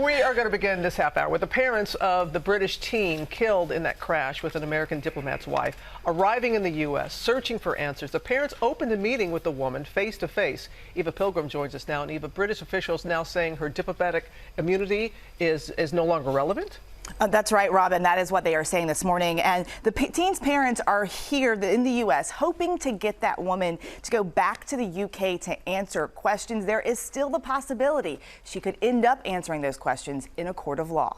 We are going to begin this half hour with the parents of the British teen killed in that crash with an American diplomat's wife arriving in the U.S., searching for answers. The parents opened a meeting with the woman face to face. Eva Pilgrim joins us now. And Eva, British officials now saying her diplomatic immunity is no longer relevant? That's right, Robin. That is what they are saying this morning. And the teen's parents are here in the U.S. hoping to get that woman to go back to the U.K. to answer questions. There is still the possibility she could end up answering those questions in a court of law.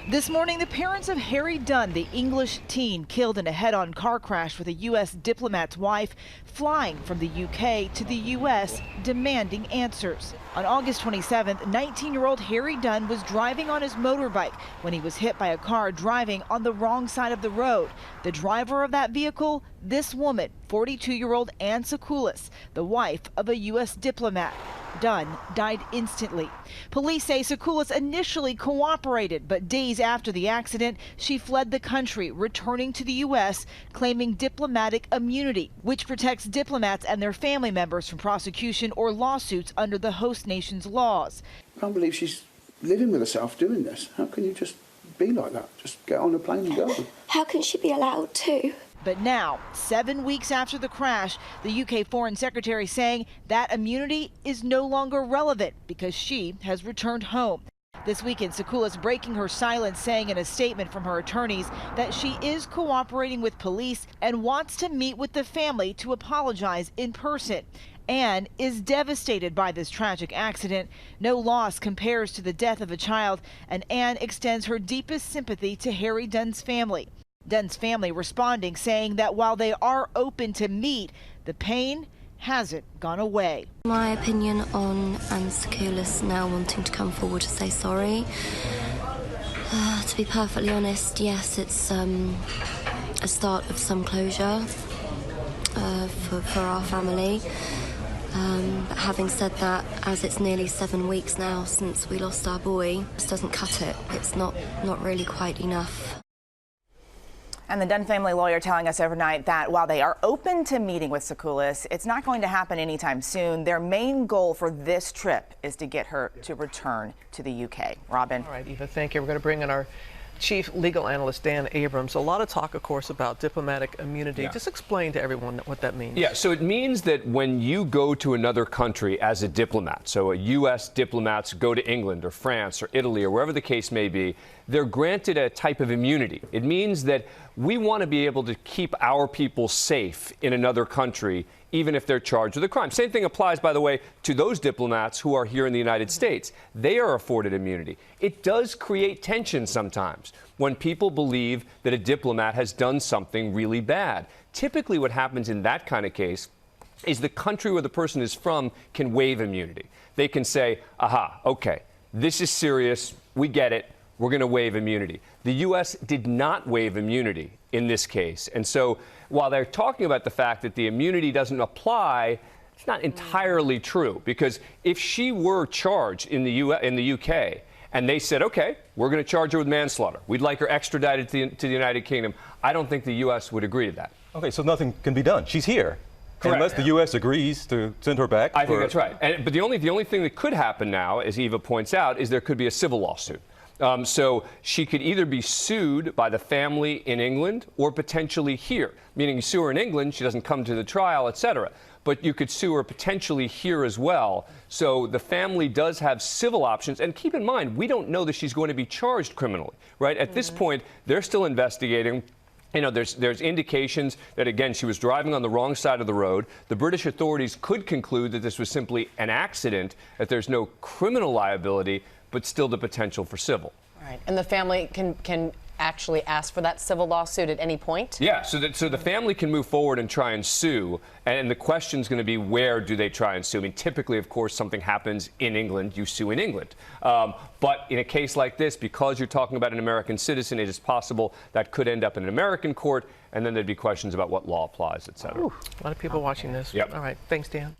This morning, the parents of Harry Dunn, the English teen killed in a head-on car crash with a U.S. diplomat's wife, flying from the U.K. to the U.S., demanding answers. On August 27th, 19-year-old Harry Dunn was driving on his motorbike when he was hit by a car driving on the wrong side of the road. The driver of that vehicle, this woman, 42-year-old Anne Tsoukalis, the wife of a U.S. diplomat. Dunn died instantly. Police say Tsoukalis initially cooperated, but days after the accident, she fled the country, returning to the U.S., claiming diplomatic immunity, which protects diplomats and their family members from prosecution or lawsuits under the host nation's laws. I can't believe she's living with herself doing this. How can you just be like that? Just get on a plane and go. How can she be allowed to? But now, 7 weeks after the crash, the UK Foreign Secretary saying that immunity is no longer relevant because she has returned home. This weekend, Tsoukalis breaking her silence, saying in a statement from her attorneys that she is cooperating with police and wants to meet with the family to apologize in person. Anne is devastated by this tragic accident. No loss compares to the death of a child, and Anne extends her deepest sympathy to Harry Dunn's family. Dunn's family responding, saying that while they are open to meet, the pain hasn't gone away. My opinion on Anne Tsoukalis now wanting to come forward to say sorry. To be perfectly honest, yes, it's a start of some closure for our family. But having said that, as it's nearly 7 weeks now since we lost our boy, this doesn't cut it. It's not really quite enough. And the Dunn family lawyer telling us overnight that while they are open to meeting with Tsoukalis, it's not going to happen anytime soon. Their main goal for this trip is to get her to return to the UK. Robin. All right, Eva, thank you. We're going to bring in our chief legal analyst, Dan Abrams. A lot of talk, of course, about diplomatic immunity. Just explain to everyone what that means. Yeah, so it means that when you go to another country as a diplomat, so a U.S. diplomats go to England or France or Italy or wherever the case may be, they're granted a type of immunity. It means that we want to be able to keep our people safe in another country, even if they're charged with a crime. Same thing applies, by the way, to those diplomats who are here in the United States. They are afforded immunity. It does create tension sometimes when people believe that a diplomat has done something really bad. Typically what happens in that kind of case is the country where the person is from can waive immunity. They can say, aha, okay, this is serious, we get it, we're going to waive immunity. The U.S. did not waive immunity in this case. And so while they're talking about the fact that the immunity doesn't apply, it's not entirely true, because if she were charged in the UK and they said, OK, we're going to charge her with manslaughter, we'd like her extradited to the United Kingdom, I don't think the U.S. would agree to that. OK, so nothing can be done. She's here. Correct. Unless the U.S. agrees to send her back. I think that's right. But the only thing that could happen now, as Eva points out, is there could be a civil lawsuit. So she could either be sued by the family in England or potentially here, meaning you sue her in England, she doesn't come to the trial, etc. But you could sue her potentially here as well. So the family does have civil options. And keep in mind, we don't know that she's going to be charged criminally, right? At this point, they're still investigating. You know, there's indications that, again, she was driving on the wrong side of the road. The British authorities could conclude that this was simply an accident, that there's no criminal liability, but still the potential for civil. Right. And the family can actually ask for that civil lawsuit at any point? Yeah, so the family can move forward and try and sue, and the question is going to be, where do they try and sue? I mean, typically, of course, something happens in England, you sue in England. But in a case like this, because you're talking about an American citizen, it is possible that could end up in an American court, and then there'd be questions about what law applies, et cetera. Ooh, a lot of people watching this. Yep. All right, thanks, Dan.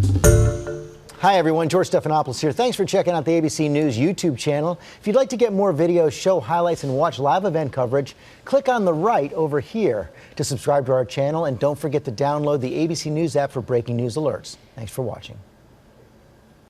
Hi, everyone. George Stephanopoulos here. Thanks for checking out the ABC News YouTube channel. If you'd like to get more videos, show highlights, and watch live event coverage, click on the right over here to subscribe to our channel. And don't forget to download the ABC News app for breaking news alerts. Thanks for watching.